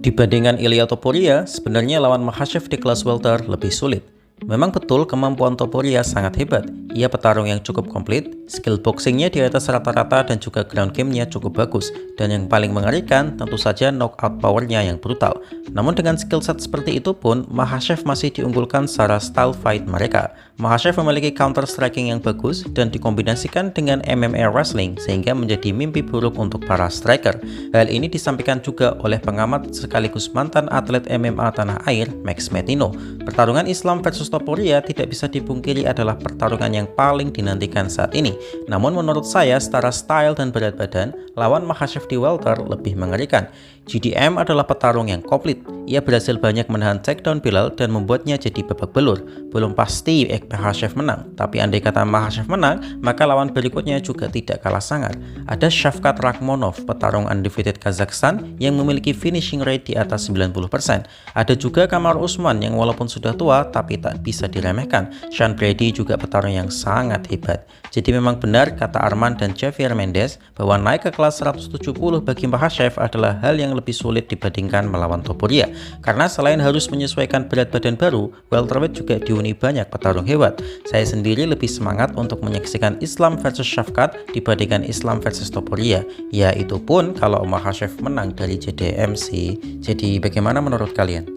Dibandingkan Ilia Topuria, sebenarnya lawan Makhachev di kelas welter lebih sulit. Memang betul kemampuan Topuria sangat hebat. Ia petarung yang cukup komplit, skill boxingnya di atas rata-rata dan juga ground game-nya cukup bagus. Dan yang paling mengerikan tentu saja knockout power-nya yang brutal. Namun dengan skill set seperti itu pun, Makhachev masih diunggulkan secara style fight mereka. Makhachev memiliki counter striking yang bagus dan dikombinasikan dengan MMA wrestling sehingga menjadi mimpi buruk untuk para striker. Hal ini disampaikan juga oleh pengamat sekaligus mantan atlet MMA tanah air, Max Metino. Pertarungan Islam versus Topuria tidak bisa dipungkiri adalah pertarungan yang paling dinantikan saat ini. Namun menurut saya secara style dan berat badan, lawan Makhachev di welter lebih mengerikan. GDM adalah petarung yang komplit. Ia berhasil banyak menahan takedown Belal dan membuatnya jadi babak belur. Belum pasti Makhachev menang, tapi andai kata Makhachev menang, maka lawan berikutnya juga tidak kalah sangar. Ada Shavkat Rakhmonov, petarung undefeated Kazakhstan yang memiliki finishing rate di atas 90%. Ada juga Kamaru Usman yang walaupun sudah tua tapi tak bisa diremehkan. Sean Brady juga petarung yang sangat hebat. Jadi memang benar kata Arman dan Javier Mendez bahwa naik ke kelas 170 bagi Makhachev adalah hal yang lebih sulit dibandingkan melawan Topuria. Karena selain harus menyesuaikan berat badan baru, welterweight juga dihuni banyak petarung hebat. Saya sendiri lebih semangat untuk menyaksikan Islam versus Shavkat dibandingkan Islam versus Topuria. Ya itu pun kalau Makhachev menang dari JDM sih. Jadi bagaimana menurut kalian?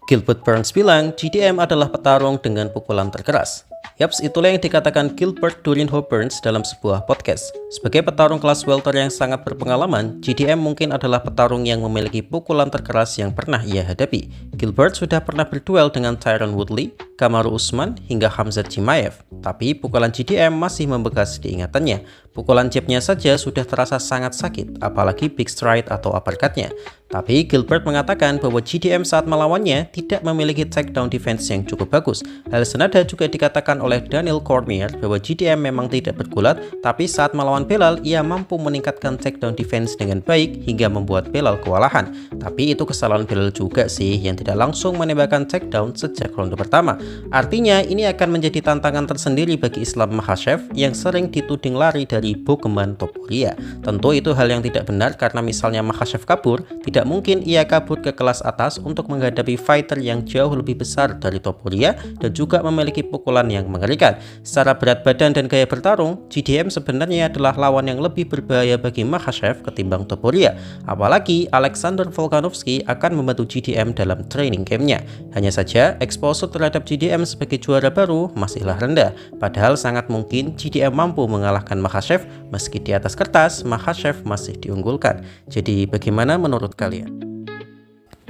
Gilbert Burns bilang GDM adalah petarung dengan pukulan terkeras. Yaps, itulah yang dikatakan Gilbert Durinho Burns dalam sebuah podcast. Sebagai petarung kelas welter yang sangat berpengalaman, GDM mungkin adalah petarung yang memiliki pukulan terkeras yang pernah ia hadapi. Gilbert sudah pernah berduel dengan Tyron Woodley, Kamaru Usman, hingga Khamzat Chimaev. Tapi pukulan GDM masih membekas di ingatannya. Pukulan jabnya saja sudah terasa sangat sakit, apalagi big stride atau uppercutnya. Tapi Gilbert mengatakan bahwa GDM saat melawannya tidak memiliki takedown defense yang cukup bagus. Hal senada juga dikatakan oleh Daniel Cormier bahwa GDM memang tidak bergulat, tapi saat melawan Belal ia mampu meningkatkan takedown defense dengan baik hingga membuat Belal kewalahan. Tapi itu kesalahan Belal juga sih yang tidak langsung menembakkan takedown sejak ronde pertama. Artinya ini akan menjadi tantangan tersendiri bagi Islam Makhachev yang sering dituding lari dari bogeman Topuria. Tentu itu hal yang tidak benar karena misalnya Makhachev kabur, tidak mungkin ia kabur ke kelas atas untuk menghadapi fighter yang jauh lebih besar dari Topuria dan juga memiliki pukulan yang mengerikan. Secara berat badan dan gaya bertarung, GDM sebenarnya adalah lawan yang lebih berbahaya bagi Makhachev ketimbang Topuria. Apalagi Alexander Volkanovski akan membantu GDM dalam training camp-nya. Hanya saja exposure terhadap GDM sebagai juara baru masihlah rendah. Padahal sangat mungkin GDM mampu mengalahkan Makhachev meski di atas kertas Makhachev masih diunggulkan. Jadi bagaimana menurut kalian?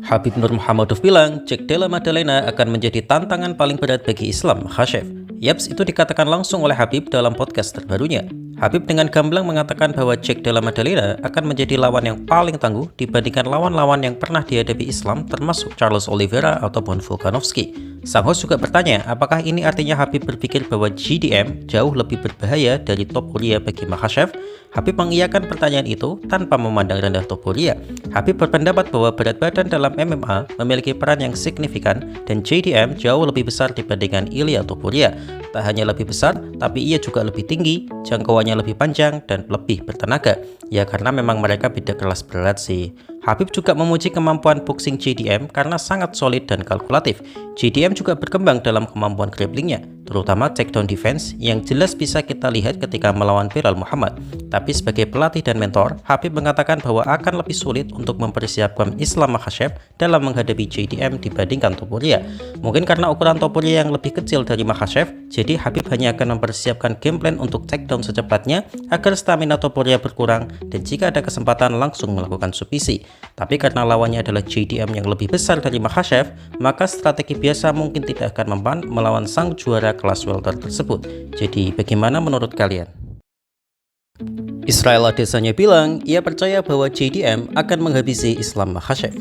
Khabib Nurmagomedov bilang Jack Della Maddalena akan menjadi tantangan paling berat bagi Islam Makhachev. Yaps, itu dikatakan langsung oleh Khabib dalam podcast terbarunya. Khabib dengan gamblang mengatakan bahwa Jack Della Maddalena akan menjadi lawan yang paling tangguh dibandingkan lawan-lawan yang pernah dihadapi Islam termasuk Charles Oliveira ataupun Volkanovski. Sang host juga bertanya, apakah ini artinya Khabib berpikir bahwa GDM jauh lebih berbahaya dari Topuria bagi Makhachev? Khabib mengiyakan pertanyaan itu tanpa memandang rendah Topuria. Khabib berpendapat bahwa berat badan dalam MMA memiliki peran yang signifikan dan GDM jauh lebih besar dibandingkan Ilia Topuria. Tak hanya lebih besar, tapi ia juga lebih tinggi, jangkauannya lebih panjang, dan lebih bertenaga. Ya karena memang mereka beda kelas berat sih. Khabib juga memuji kemampuan boxing GDM karena sangat solid dan kalkulatif. GDM juga berkembang dalam kemampuan grapplingnya, terutama takedown defense yang jelas bisa kita lihat ketika melawan Belal Muhammad. Tapi sebagai pelatih dan mentor, Khabib mengatakan bahwa akan lebih sulit untuk mempersiapkan Islam Makhachev dalam menghadapi GDM dibandingkan Topuria. Mungkin karena ukuran Topuria yang lebih kecil dari Makhachev, jadi Khabib hanya akan mempersiapkan game plan untuk takedown secepatnya agar stamina Topuria berkurang dan jika ada kesempatan langsung melakukan submisi. Tapi karena lawannya adalah GDM yang lebih besar dari Makhachev, maka strategi biasa mungkin tidak akan mempan melawan sang juara kelas welter tersebut. Jadi bagaimana menurut kalian? Israel Adesanya bilang ia percaya bahwa GDM akan menghabisi Islam Makhachev.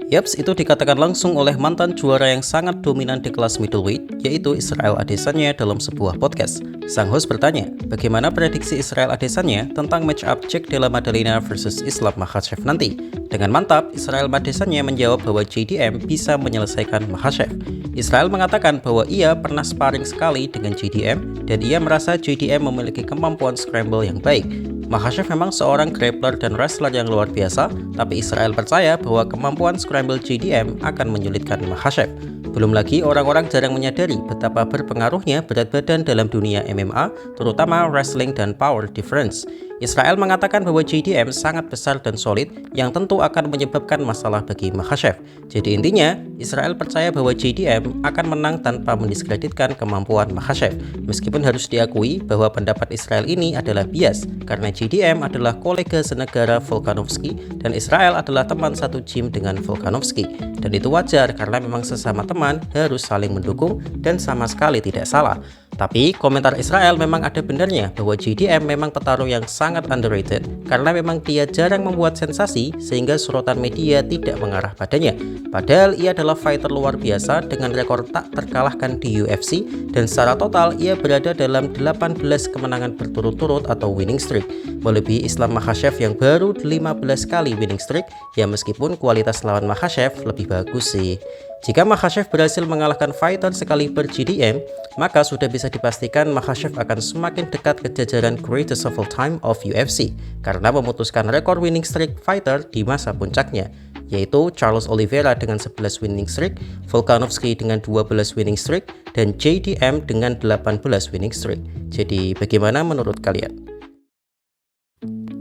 Yaps, itu dikatakan langsung oleh mantan juara yang sangat dominan di kelas middleweight, yaitu Israel Adesanya dalam sebuah podcast. Sang host bertanya, bagaimana prediksi Israel Adesanya tentang match up Jack Della Maddalena versus Islam Makhachev nanti? Dengan mantap, Israel Adesanya menjawab bahwa JDM bisa menyelesaikan Makhachev. Israel mengatakan bahwa ia pernah sparring sekali dengan JDM dan ia merasa JDM memiliki kemampuan scramble yang baik. Makhachev memang seorang grappler dan wrestler yang luar biasa, tapi Israel percaya bahwa kemampuan scramble JDM akan menyulitkan Makhachev. Belum lagi orang-orang jarang menyadari betapa berpengaruhnya berat badan dalam dunia MMA, terutama wrestling dan power difference. Israel mengatakan bahwa JDM sangat besar dan solid yang tentu akan menyebabkan masalah bagi Makhachev. Jadi intinya, Israel percaya bahwa JDM akan menang tanpa mendiskreditkan kemampuan Makhachev. Meskipun harus diakui bahwa pendapat Israel ini adalah bias, karena JDM adalah kolega senegara Volkanovski dan Israel adalah teman satu gym dengan Volkanovski. Dan itu wajar karena memang sesama teman harus saling mendukung dan sama sekali tidak salah. Tapi komentar Israel memang ada benarnya bahwa JDM memang petarung yang sangat underrated karena memang dia jarang membuat sensasi sehingga sorotan media tidak mengarah padanya. Padahal ia adalah fighter luar biasa dengan rekor tak terkalahkan di UFC dan secara total ia berada dalam 18 kemenangan berturut-turut atau winning streak, melebihi Islam Makhachev yang baru 15 kali winning streak, ya meskipun kualitas lawan Makhachev lebih bagus sih. Jika Makhachev berhasil mengalahkan fighter sekali per JDM, maka sudah bisa dipastikan Makhachev akan semakin dekat ke jajaran greatest of all time of UFC karena memutuskan rekor winning streak fighter di masa puncaknya, yaitu Charles Oliveira dengan 11 winning streak, Volkanovski dengan 12 winning streak, dan JDM dengan 18 winning streak. Jadi bagaimana menurut kalian?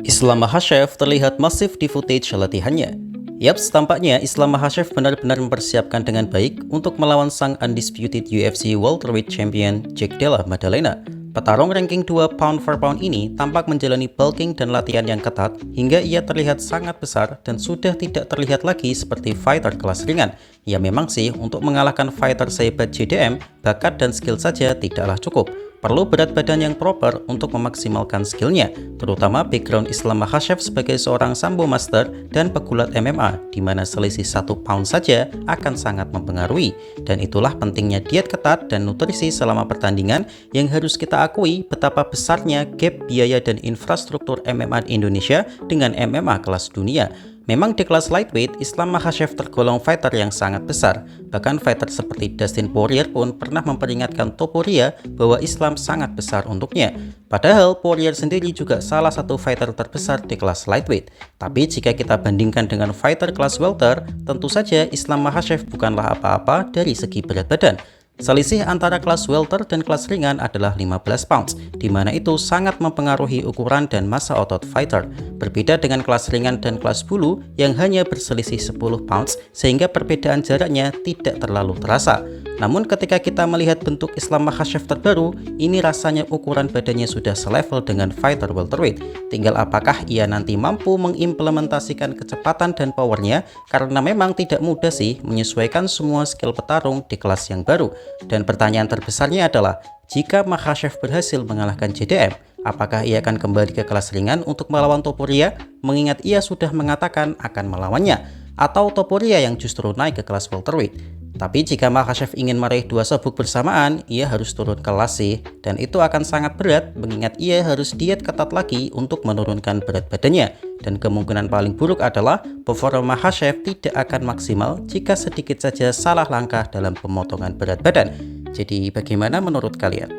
Islam Makhachev terlihat masif di footage latihannya. Yaps, tampaknya Islam Makhachev benar-benar mempersiapkan dengan baik untuk melawan sang undisputed UFC welterweight champion Jake Della Maddalena. Petarung ranking 2 pound for pound ini tampak menjalani bulking dan latihan yang ketat hingga ia terlihat sangat besar dan sudah tidak terlihat lagi seperti fighter kelas ringan. Ya memang sih, untuk mengalahkan fighter sehebat JDM, bakat dan skill saja tidaklah cukup. Perlu berat badan yang proper untuk memaksimalkan skillnya, terutama background Islam Makhachev sebagai seorang sambo master dan pegulat MMA, di mana selisih 1 pound saja akan sangat mempengaruhi. Dan itulah pentingnya diet ketat dan nutrisi selama pertandingan yang harus kita akui betapa besarnya gap biaya dan infrastruktur MMA di Indonesia dengan MMA kelas dunia. Memang di kelas lightweight, Islam Makhachev tergolong fighter yang sangat besar. Bahkan fighter seperti Dustin Poirier pun pernah memperingatkan Topuria bahwa Islam sangat besar untuknya. Padahal Poirier sendiri juga salah satu fighter terbesar di kelas lightweight. Tapi jika kita bandingkan dengan fighter kelas welter, tentu saja Islam Makhachev bukanlah apa-apa dari segi berat badan. Selisih antara kelas welter dan kelas ringan adalah 15 pounds, di mana itu sangat mempengaruhi ukuran dan massa otot fighter. Berbeda dengan kelas ringan dan kelas bulu yang hanya berselisih 10 pounds, sehingga perbedaan jaraknya tidak terlalu terasa. Namun ketika kita melihat bentuk Islam Makhachev terbaru, ini rasanya ukuran badannya sudah selevel dengan fighter welterweight. Tinggal apakah ia nanti mampu mengimplementasikan kecepatan dan powernya, karena memang tidak mudah sih menyesuaikan semua skill petarung di kelas yang baru. Dan pertanyaan terbesarnya adalah, jika Makhachev berhasil mengalahkan JDM, apakah ia akan kembali ke kelas ringan untuk melawan Topuria, mengingat ia sudah mengatakan akan melawannya, atau Topuria yang justru naik ke kelas welterweight? Tapi jika Makhachev ingin meraih 2 sabuk bersamaan, ia harus turun kelas sih, dan itu akan sangat berat mengingat ia harus diet ketat lagi untuk menurunkan berat badannya. Dan kemungkinan paling buruk adalah performa Makhachev tidak akan maksimal jika sedikit saja salah langkah dalam pemotongan berat badan. Jadi bagaimana menurut kalian?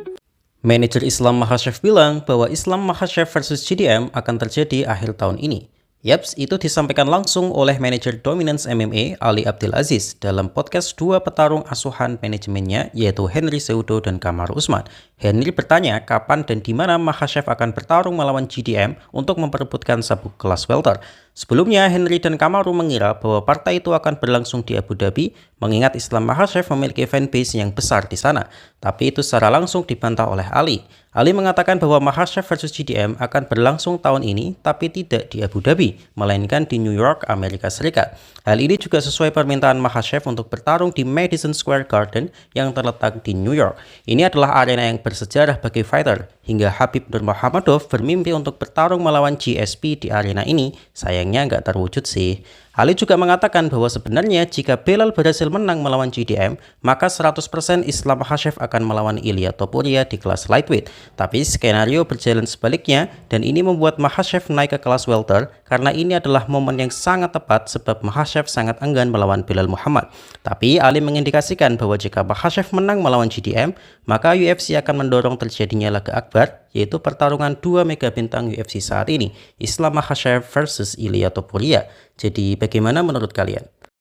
Manajer Islam Makhachev bilang bahwa Islam Makhachev versus JDM akan terjadi akhir tahun ini. Yaps, itu disampaikan langsung oleh manajer Dominance MMA Ali Abdul Aziz dalam podcast dua petarung asuhan manajemennya, yaitu Henry Cejudo dan Kamaru Usman. Henry bertanya kapan dan di mana Makhachev akan bertarung melawan JDM untuk memperebutkan sabuk kelas welter. Sebelumnya, Henry dan Kamaru mengira bahwa partai itu akan berlangsung di Abu Dhabi, mengingat Islam Makhachev memiliki fanbase yang besar di sana. Tapi itu secara langsung dibantah oleh Ali. Ali mengatakan bahwa Makhachev versus JDM akan berlangsung tahun ini, tapi tidak di Abu Dhabi, melainkan di New York, Amerika Serikat. Hal ini juga sesuai permintaan Makhachev untuk bertarung di Madison Square Garden yang terletak di New York. Ini adalah arena yang bersejarah bagi fighter, hingga Khabib Nurmagomedov bermimpi untuk bertarung melawan GSP di arena ini. Sayangnya nggak terwujud sih. Ali juga mengatakan bahwa sebenarnya jika Belal berhasil menang melawan JDM, maka 100% Islam Makhachev akan melawan Ilia Topuria di kelas lightweight. Tapi skenario berjalan sebaliknya, dan ini membuat Makhachev naik ke kelas welter karena ini adalah momen yang sangat tepat sebab Makhachev sangat enggan melawan Belal Muhammad. Tapi Ali mengindikasikan bahwa jika Makhachev menang melawan JDM, maka UFC akan mendorong terjadinya laga akbar, yaitu pertarungan dua mega bintang UFC saat ini, Islam Makhachev versus Ilia Topuria. Jadi bagaimana menurut kalian?